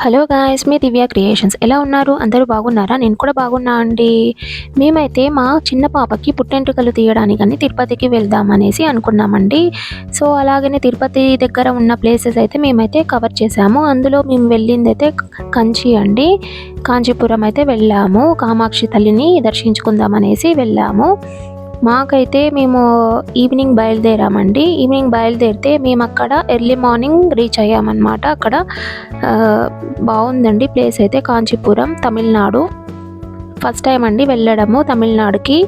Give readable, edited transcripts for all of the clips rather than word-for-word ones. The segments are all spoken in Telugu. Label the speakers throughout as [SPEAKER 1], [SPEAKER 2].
[SPEAKER 1] హలో గాయ్స్, మీ దివ్య క్రియేషన్స్ ఎలా ఉన్నారు? అందరూ బాగున్నారా? నేను కూడా బాగున్నా అండి. మేమైతే మా చిన్న పాపకి పుట్టెంటుకలు తీయడానికని తిరుపతికి వెళ్దామనేసి అనుకున్నామండి. సో అలాగనే తిరుపతి దగ్గర ఉన్న ప్లేసెస్ అయితే మేమైతే కవర్ చేసాము. అందులో మేము వెళ్ళిందైతే కంచి అండి. కాంచీపురం అయితే వెళ్ళాము. కామాక్షి తల్లిని దర్శించుకుందామనేసి వెళ్ళాము. మాకైతే మేము ఈవినింగ్ బయలుదేరామండి. ఈవినింగ్ బయలుదేరితే మేము అక్కడ ఎర్లీ మార్నింగ్ రీచ్ అయ్యామన్నమాట. అక్కడ బాగుందండి ప్లేస్ అయితే. కాంచీపురం, తమిళనాడు. ఫస్ట్ టైం అండి వెళ్ళడము తమిళనాడుకి.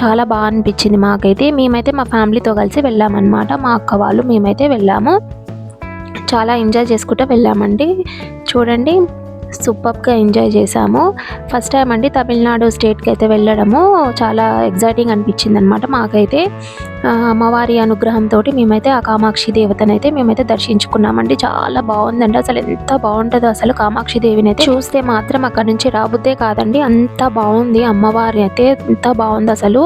[SPEAKER 1] చాలా బాగా అనిపించింది మాకైతే. మేమైతే మా ఫ్యామిలీతో కలిసి వెళ్ళామన్నమాట. మా అక్క వాళ్ళు మేమైతే వెళ్ళాము. చాలా ఎంజాయ్ చేసుకుంటూ వెళ్ళామండి. చూడండి, సూపర్గా ఎంజాయ్ చేసాము. ఫస్ట్ టైం అండి తమిళనాడు స్టేట్కి అయితే వెళ్ళడము. చాలా ఎగ్జైటింగ్ అనిపించింది అనమాట మాకైతే. అమ్మవారి అనుగ్రహంతో మేమైతే ఆ కామాక్షి దేవతనైతే మేమైతే దర్శించుకున్నామండి. చాలా బాగుందండి. అసలు ఎంత బాగుంటుందో అసలు కామాక్షి దేవిని అయితే చూస్తే మాత్రం అక్కడ నుంచి రాబుద్దే కాదండి. అంత బాగుంది అమ్మవారి అయితే. ఎంత బాగుంది అసలు.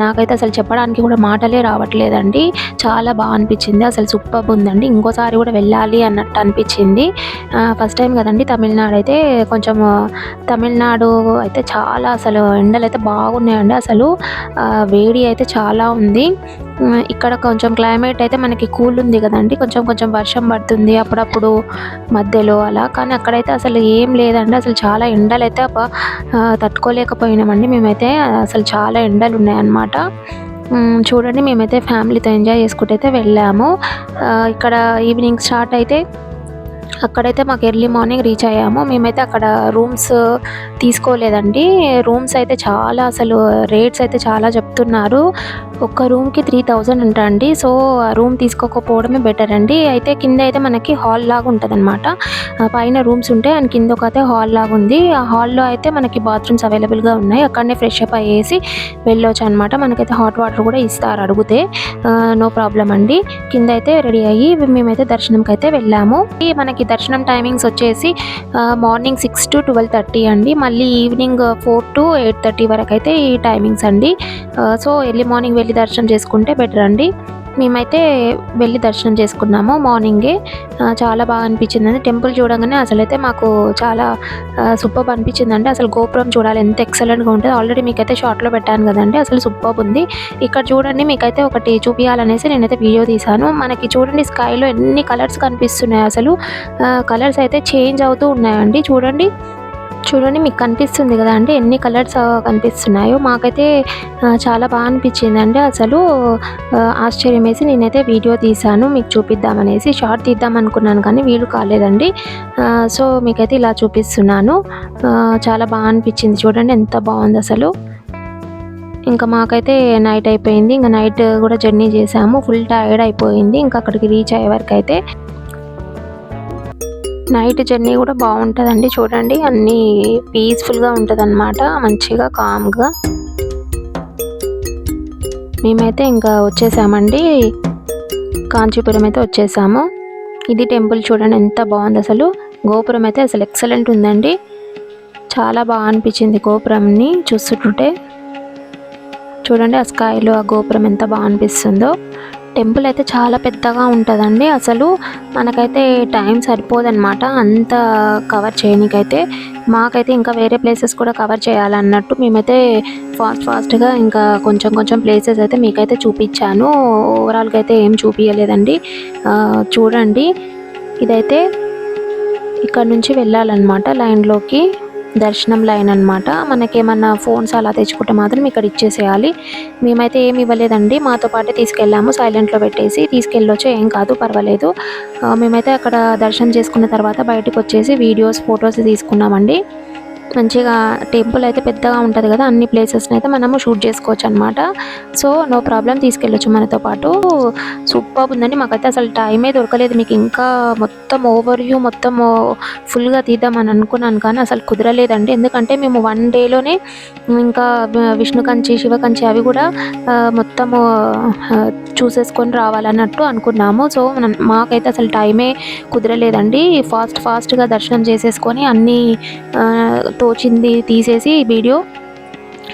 [SPEAKER 1] నాకైతే అసలు చెప్పడానికి కూడా మాటలే రావట్లేదండి. చాలా బాగా అనిపించింది. అసలు సూపర్ ఉందండి. ఇంకోసారి కూడా వెళ్ళాలి అన్నట్టు అనిపించింది. ఫస్ట్ టైం కదండి తమిళనాడు అయితే. కొంచెం తమిళనాడు అయితే చాలా అసలు ఎండలు అయితే బాగున్నాయండి. అసలు వేడి అయితే చాలా ఉంది. ఇక్కడ కొంచెం క్లైమేట్ అయితే మనకి కూల్ ఉంది కదండి. కొంచెం కొంచెం వర్షం పడుతుంది అప్పుడప్పుడు మధ్యలో అలా. కానీ అక్కడైతే అసలు ఏం లేదండి. అసలు చాలా ఎండలు అయితే తట్టుకోలేకపోయినామండి మేమైతే. అసలు చాలా ఎండలు ఉన్నాయన్నమాట. చూడండి, మేమైతే ఫ్యామిలీతో ఎంజాయ్ చేసుకుంటూ అయితే వెళ్ళాము. ఇక్కడ ఈవినింగ్ స్టార్ట్ అయితే అక్కడైతే మాకు ఎర్లీ మార్నింగ్ రీచ్ అయ్యాము. మేమైతే అక్కడ రూమ్స్ తీసుకోలేదండి. రూమ్స్ అయితే చాలా అసలు రేట్స్ అయితే చాలా చెప్తున్నారు. ఒక్క రూమ్కి 3000 అంట అండి. సో ఆ రూమ్ తీసుకోకపోవడమే బెటర్ అండి. అయితే కింద అయితే మనకి హాల్ లాగా ఉంటుంది అనమాట. పైన రూమ్స్ ఉంటాయి అండ్ కింద ఒక అయితే హాల్ లాగా ఉంది. ఆ హాల్లో అయితే మనకి బాత్రూమ్స్ అవైలబుల్గా ఉన్నాయి. అక్కడనే ఫ్రెష్ అప్ అయ్యేసి వెళ్ళొచ్చు అనమాట. మనకైతే హాట్ వాటర్ కూడా ఇస్తారు అడిగితే. నో ప్రాబ్లం అండి. కింద అయితే రెడీ అయ్యి మేమైతే దర్శనంకి అయితే వెళ్ళాము. మనకి దర్శనం టైమింగ్స్ వచ్చేసి మార్నింగ్ 6 to 12:30 అండి. మళ్ళీ ఈవినింగ్ 4 to 8:30 వరకు అయితే ఈ టైమింగ్స్ అండి. సో ఎర్లీ మార్నింగ్ వెళ్ళి దర్శనం చేసుకుంటే బెటర్ అండి. మేమైతే వెళ్ళి దర్శనం చేసుకున్నాము మార్నింగే. చాలా బాగా అనిపించిందండి. టెంపుల్ చూడగానే అసలైతే మాకు చాలా సూపర్ అనిపించిందండి. అసలు గోపురం చూడాలి ఎంత ఎక్సలెంట్గా ఉంటుంది. ఆల్రెడీ మీకైతే షార్ట్లో పెట్టాను కదండి. అసలు సూపర్ ఉంది. ఇక్కడ చూడండి, మీకైతే ఒకటి చూపించాలనేసి నేనైతే వీడియో తీశాను. మనకి చూడండి స్కైలో ఎన్ని కలర్స్ కనిపిస్తున్నాయి. అసలు కలర్స్ అయితే చేంజ్ అవుతూ ఉన్నాయండి. చూడండి మీకు కనిపిస్తుంది కదా అండి ఎన్ని కలర్స్ కనిపిస్తున్నాయో. మాకైతే చాలా బాగా అనిపించిందండి. అసలు ఆశ్చర్యం వేసి నేనైతే వీడియో తీశాను మీకు చూపిద్దామనేసి. షార్ట్ తీద్దాం అనుకున్నాను కానీ వీలు కాలేదండి. సో మీకైతే ఇలా చూపిస్తున్నాను. చాలా బాగా అనిపించింది. చూడండి ఎంత బాగుంది అసలు. ఇంకా మాకైతే నైట్ అయిపోయింది. ఇంకా నైట్ కూడా జర్నీ చేసాము. ఫుల్ టైర్డ్ అయిపోయింది. ఇంకా అక్కడికి రీచ్ అయ్యే వరకు అయితే. నైట్ జర్నీ కూడా బాగుంటుందండి. చూడండి అన్నీ పీస్ఫుల్గా ఉంటుంది అనమాట. మంచిగా కామ్గా. మేమైతే ఇంకా వచ్చేసామండి. కాంచీపురం అయితే వచ్చేసాము. ఇది టెంపుల్ చూడండి ఎంత బాగుంది అసలు. గోపురం అయితే అసలు ఎక్సలెంట్ ఉందండి. చాలా బాగా అనిపించింది గోపురంని చూస్తుంటే. చూడండి ఆ స్కైలో ఆ గోపురం ఎంత బాగా అనిపిస్తుందో. టెంపుల్ అయితే చాలా పెద్దగా ఉంటుందండి. అసలు మనకైతే టైం సరిపోదన్నమాట అంత కవర్ చేయడానికైతే. మాకైతే ఇంకా వేరే ప్లేసెస్ కూడా కవర్ చేయాలన్నట్టు మేమైతే ఫాస్ట్గా ఇంకా కొంచెం కొంచెం ప్లేసెస్ అయితే మీకైతే చూపించాను. ఓవరాల్గా అయితే ఏం చూపించలేదండి. చూడండి, ఇదైతే ఇక్కడ నుంచి వెళ్ళాలన్నమాట లైన్లోకి. దర్శనం లైన్ అనమాట. మనకేమన్నా ఫోన్స్ అలా తెచ్చుకుంటే మాత్రం ఇక్కడ ఇచ్చేసేయాలి. మేమైతే ఏమి ఇవ్వలేదండి. మాతో పాటే తీసుకెళ్ళాము. సైలెంట్లో పెట్టేసి తీసుకెళ్ళొచ్చు, ఏం కాదు, పర్వాలేదు. మేమైతే అక్కడ దర్శనం చేసుకున్న తర్వాత బయటకు వచ్చేసి వీడియోస్ ఫొటోస్ తీసుకున్నామండి. మంచిగా టెంపుల్ అయితే పెద్దగా ఉంటుంది కదా, అన్ని ప్లేసెస్ని అయితే మనము షూట్ చేసుకోవచ్చు అనమాట. సో నో ప్రాబ్లం, తీసుకెళ్ళొచ్చు మనతో పాటు. సూపర్ ఉందండి. మాకైతే అసలు టైమే దొరకలేదు. మీకు ఇంకా మొత్తం ఓవర్వ్యూ మొత్తం ఫుల్గా తీద్దామని అనుకున్నాను కానీ అసలు కుదరలేదండి. ఎందుకంటే మేము 1 డేలోనే ఇంకా విష్ణు కంచి, శివ కంచి అవి కూడా మొత్తము చూసేసుకొని రావాలన్నట్టు అనుకున్నాము. సో మాకైతే అసలు టైమే కుదరలేదండి. ఫాస్ట్గా దర్శనం చేసేసుకొని అన్నీ తోచింది తీసేసి వీడియో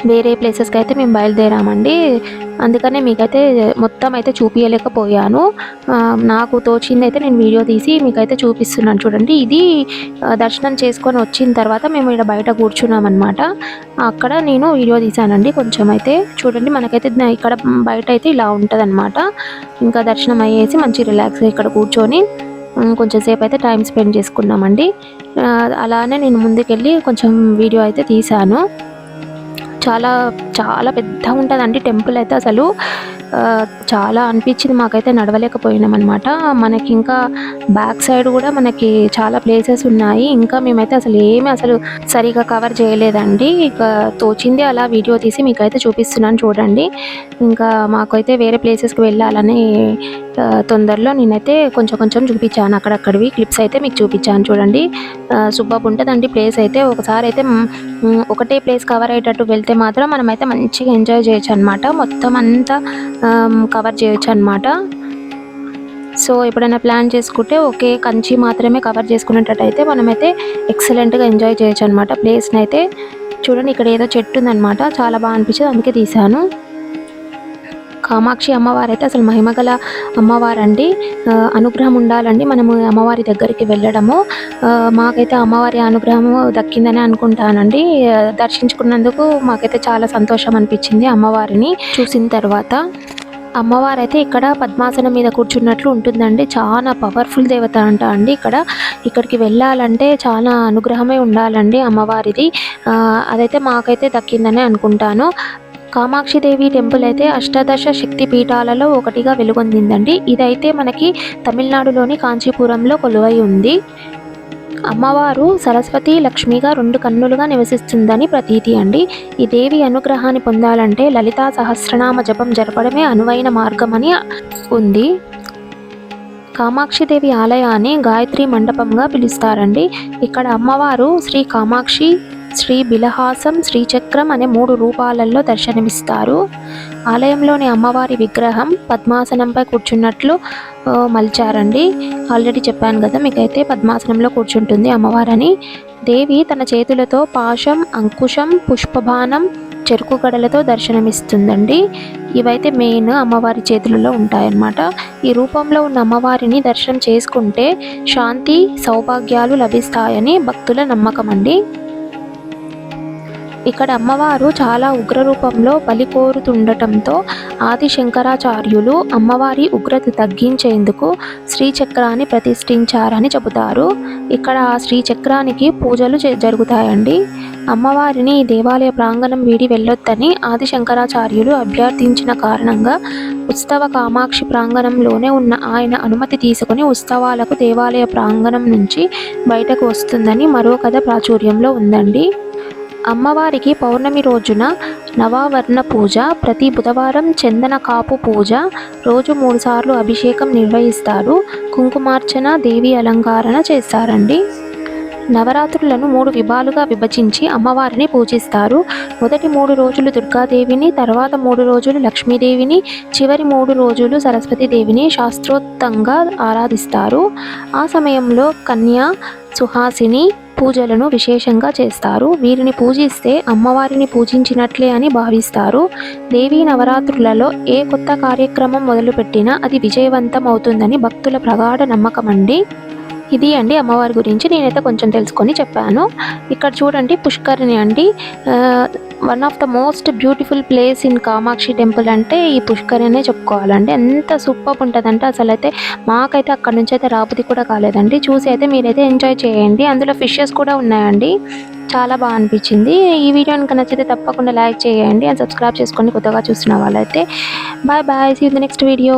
[SPEAKER 1] వేరే ప్లేసెస్కి అయితే మేము బయలుదేరామండి. అందుకనే మీకైతే మొత్తం అయితే చూపించలేకపోయాను. నాకు తోచింది అయితే నేను వీడియో తీసి మీకైతే చూపిస్తున్నాను చూడండి. ఇది దర్శనం చేసుకొని వచ్చిన తర్వాత మేము ఇక్కడ బయట కూర్చున్నామన్నమాట. అక్కడ నేను వీడియో తీసానండి కొంచెం అయితే. చూడండి మనకైతే ఇక్కడ బయట అయితే ఇలా ఉంటుందన్నమాట. ఇంకా దర్శనం అయ్యేసి మంచి రిలాక్స్గా ఇక్కడ కూర్చొని కొంచెం సేపు అయితే టైం స్పెండ్ చేసుకున్నామండి. అలానే నేను ముందుకెళ్ళి కొంచెం వీడియో అయితే తీశాను. చాలా చాలా పెద్దగా ఉంటుందండి టెంపుల్ అయితే. అసలు చాలా అనిపించింది మాకైతే, నడవలేకపోయినామన్నమాట. మనకి ఇంకా బ్యాక్ సైడ్ కూడా మనకి చాలా ప్లేసెస్ ఉన్నాయి. ఇంకా మేమైతే అసలు సరిగా కవర్ చేయలేదండి. ఇక తోచింది అలా వీడియో తీసి మీకైతే చూపిస్తున్నాను చూడండి. ఇంకా మాకైతే వేరే ప్లేసెస్కి వెళ్ళాలని తొందరలో నేనైతే కొంచెం చూపించాను. అక్కడక్కడివి క్లిప్స్ అయితే మీకు చూపించాను చూడండి. సూపర్ ఉంటుందండి ప్లేస్ అయితే. ఒకసారి అయితే ఒకటే ప్లేస్ కవర్ అయ్యేటట్టు వెళ్తే మాత్రం మనమైతే మంచిగా ఎంజాయ్ చేయొచ్చు అనమాట. మొత్తం అంతా కవర్ చేయొచ్చు అనమాట. సో ఎప్పుడైనా ప్లాన్ చేసుకుంటే ఒకే కంచి మాత్రమే కవర్ చేసుకునేటట్టయితే మనమైతే ఎక్సలెంట్గా ఎంజాయ్ చేయొచ్చు అనమాట ప్లేస్ని అయితే. చూడండి ఇక్కడ ఏదో చెట్టు ఉందన్నమాట, చాలా బాగా అనిపించింది, అందుకే తీశాను. కామాక్షి అమ్మవారు అయితే అసలు మహిమగల అమ్మవారండి. అనుగ్రహం ఉండాలండి మనము అమ్మవారి దగ్గరికి వెళ్ళడము. మాకైతే అమ్మవారి అనుగ్రహము దక్కిందని అనుకుంటానండి. దర్శించుకున్నందుకు మాకైతే చాలా సంతోషం అనిపించింది అమ్మవారిని చూసిన తర్వాత. అమ్మవారు అయితే ఇక్కడ పద్మాసనం మీద కూర్చున్నట్లు ఉంటుందండి. చాలా పవర్ఫుల్ దేవత అండి. ఇక్కడికి వెళ్ళాలంటే చాలా అనుగ్రహమే ఉండాలండి అమ్మవారిది. అదైతే మాకైతే దక్కిందని అనుకుంటాను. కామాక్షిదేవి టెంపుల్ అయితే అష్టాదశ శక్తి పీఠాలలో ఒకటిగా వెలుగొందిందండి. ఇదైతే మనకి తమిళనాడులోని కాంచీపురంలో కొలువై ఉంది. అమ్మవారు సరస్వతి లక్ష్మిగా 2 కన్నులుగా నివసిస్తుందని ప్రతీతి అండి. ఈ దేవి అనుగ్రహాన్ని పొందాలంటే లలితా సహస్రనామ జపం జరపడమే అనువైన మార్గమని ఉంది. కామాక్షిదేవి ఆలయాన్ని గాయత్రి మండపంగా పిలుస్తారండి. ఇక్కడ అమ్మవారు శ్రీ కామాక్షి, శ్రీ బిలహాసం, శ్రీచక్రం అనే 3 రూపాలలో దర్శనమిస్తారు. ఆలయంలోని అమ్మవారి విగ్రహం పద్మాసనంపై కూర్చున్నట్లు మలిచారండి. ఆల్రెడీ చెప్పాను కదా మీకైతే, పద్మాసనంలో కూర్చుంటుంది అమ్మవారని. దేవి తన చేతులతో పాశం, అంకుశం, పుష్పబాణం, చెరుకు గడలతో దర్శనమిస్తుందండి. ఇవైతే మెయిన్ అమ్మవారి చేతులలో ఉంటాయన్నమాట. ఈ రూపంలో ఉన్న అమ్మవారిని దర్శనం చేసుకుంటే శాంతి, సౌభాగ్యాలు లభిస్తాయని భక్తుల నమ్మకం అండి. ఇక్కడ అమ్మవారు చాలా ఉగ్ర రూపంలో బలి కోరుతుండటంతో ఆది శంకరాచార్యులు అమ్మవారి ఉగ్రత తగ్గించేందుకు శ్రీచక్రాన్ని ప్రతిష్ఠించారని చెబుతారు. ఇక్కడ ఆ శ్రీచక్రానికి పూజలు జరుగుతాయండి. అమ్మవారిని దేవాలయ ప్రాంగణం వీడి వెళ్ళొద్దని ఆది శంకరాచార్యులు అభ్యర్థించిన కారణంగా ఉత్సవ కామాక్షి ప్రాంగణంలోనే ఉన్న ఆయన అనుమతి తీసుకుని ఉత్సవాలకు దేవాలయ ప్రాంగణం నుంచి బయటకు వస్తుందని మరో కథ ప్రాచుర్యంలో ఉందండి. అమ్మవారికి పౌర్ణమి రోజున నవావర్ణ పూజ, ప్రతి బుధవారం చందన కాపు పూజ, రోజు 3 సార్లు అభిషేకం నిర్వహిస్తారు. కుంకుమార్చన, దేవి అలంకరణ చేస్తారండి. నవరాత్రులను 3 విభాలుగా విభజించి అమ్మవారిని పూజిస్తారు. మొదటి 3 రోజులు దుర్గాదేవిని, తర్వాత 3 రోజులు లక్ష్మీదేవిని, చివరి 3 రోజులు సరస్వతీదేవిని శాస్త్రోక్తంగా ఆరాధిస్తారు. ఆ సమయంలో కన్యా, సుహాసిని పూజలను విశేషంగా చేస్తారు. వీరిని పూజిస్తే అమ్మవారిని పూజించినట్లే అని భావిస్తారు. దేవీ నవరాత్రులలో ఏ కొత్త కార్యక్రమం మొదలుపెట్టినా అది విజయవంతం అవుతుందని భక్తుల ప్రగాఢ నమ్మకం అండి. ఇది అండి అమ్మవారి గురించి నేనైతే కొంచెం తెలుసుకొని చెప్పాను. ఇక్కడ చూడండి పుష్కరిణి అండి. One of the most beautiful place in Kamakshi temple అంటే ఈ పుష్కరిణి చెప్పుకోవాలండి. ఎంత సూపర్ ఉంటుందంటే అసలు అయితే మాకైతే అక్కడ నుంచి అయితే రాబుద్ది కూడా కాలేదండి. చూసి అయితే మీరైతే ఎంజాయ్ చేయండి. అందులో ఫిషెస్ కూడా ఉన్నాయండి. చాలా బాగా అనిపించింది. ఈ వీడియో కనుక నచ్చితే తప్పకుండా లైక్ చేయండి అండ్ సబ్స్క్రైబ్ చేసుకోండి కొత్తగా చూస్తున్న వాళ్ళైతే. Bye bye, see you in the next video.